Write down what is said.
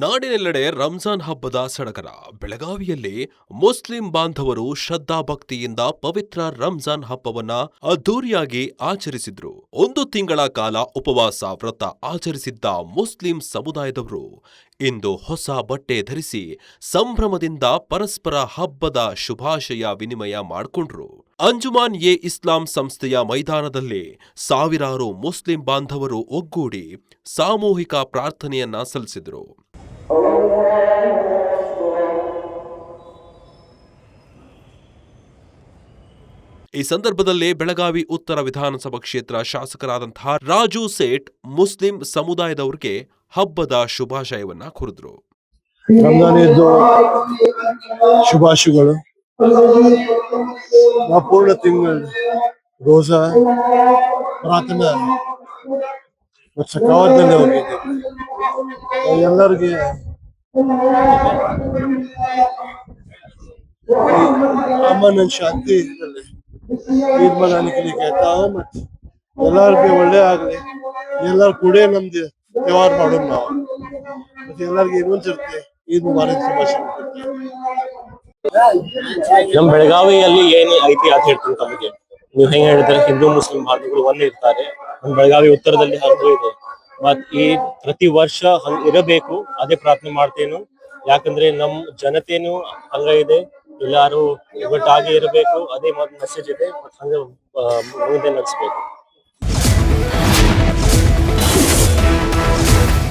ನಾಡಿನೆಲ್ಲೆಡೆ ರಂಜಾನ್ ಹಬ್ಬದ ಸಡಗರ. ಬೆಳಗಾವಿಯಲ್ಲಿ ಮುಸ್ಲಿಂ ಬಾಂಧವರು ಶ್ರದ್ಧಾಭಕ್ತಿಯಿಂದ ಪವಿತ್ರ ರಂಜಾನ್ ಹಬ್ಬವನ್ನ ಅದ್ದೂರಿಯಾಗಿ ಆಚರಿಸಿದ್ರು. 1 ತಿಂಗಳ ಕಾಲ ಉಪವಾಸ ವ್ರತ ಆಚರಿಸಿದ್ದ ಮುಸ್ಲಿಂ ಸಮುದಾಯದವರು ಇಂದು ಹೊಸ ಬಟ್ಟೆ ಧರಿಸಿ ಸಂಭ್ರಮದಿಂದ ಪರಸ್ಪರ ಹಬ್ಬದ ಶುಭಾಶಯ ವಿನಿಮಯ ಮಾಡಿಕೊಂಡ್ರು. ಅಂಜುಮಾನ್ ಎ ಇಸ್ಲಾಂ ಸಂಸ್ಥೆಯ ಮೈದಾನದಲ್ಲಿ ಸಾವಿರಾರು ಮುಸ್ಲಿಂ ಬಾಂಧವರು ಒಗ್ಗೂಡಿ ಸಾಮೂಹಿಕ ಪ್ರಾರ್ಥನೆಯನ್ನ ಸಲ್ಲಿಸಿದ್ರು. ಈ ಸಂದರ್ಭದಲ್ಲಿ ಬೆಳಗಾವಿ ಉತ್ತರ ವಿಧಾನಸಭಾ ಕ್ಷೇತ್ರ ಶಾಸಕರಾದಂತಹ ರಾಜು ಸೇಠ್ ಮುಸ್ಲಿಂ ಸಮುದಾಯದವರಿಗೆ ಹಬ್ಬದ ಶುಭಾಶಯವನ್ನ ಕೋರಿದ್ರು. ರಂಜಾನಿದ್ದು ಶುಭಾಶಯಗಳು. ಪೂರ್ಣ ತಿಂಗಳು ರೋಜಾ ಪ್ರಾರ್ಥನಾ ಸಕಾಲದಲ್ಲಿ ಹೋಗಿದ್ದೆ. ಎಲ್ಲರಿಗೆ अमन शांति ईद मनाने के लिए कहता हूँ. ಎಲ್ಲರಿಗೆ ಒಳ್ಳೆ ಆಗಲಿ. ಎಲ್ಲರೂ ಕೂಡ ನಮ್ದು ವ್ಯವಹಾರ ಮಾಡೋಣ ನಾವು. ಮತ್ತೆ ಎಲ್ಲರಿಗೆ ಇನ್ನೊಂದ್ಸರ್ತಿ ಈದ್ ಮುಬಾರಕ್ ಶುಭಾಶಯ. ನಮ್ಮ ಬೆಳಗಾವಿಯಲ್ಲಿ ಏನು ಐತಿ ಆಚರಿಸ್ತಾರೆ ತಮಗೆ ನೀವು ಹೆಂಗೆ ಹೇಳಿದ್ರೆ ಹಿಂದೂ ಮುಸ್ಲಿಂ ಬಾಂಧವರು ಒಂದೇ ಇರ್ತಾರೆ. ನಮ್ಮ ಬೆಳಗಾವಿ ಉತ್ತರದಲ್ಲಿ ಹಂಗೂ ಇದೆ. ಮತ್ ಈ ಪ್ರತಿ ವರ್ಷ ಹಂಗ ಇರಬೇಕು ಅದೇ ಪ್ರಾರ್ಥನೆ ಮಾಡ್ತೇನು. ಯಾಕಂದ್ರೆ ನಮ್ ಜನತೆನೂ ಹಂಗ ಇದೆ. ಎಲ್ಲಾರು ಒಟ್ಟಾಗಿ ಇರಬೇಕು ಅದೇ ಮೆಸೇಜ್ ಇದೆ. ಹಂಗ ಮುಂದೆ ನಡೆಸಬೇಕು.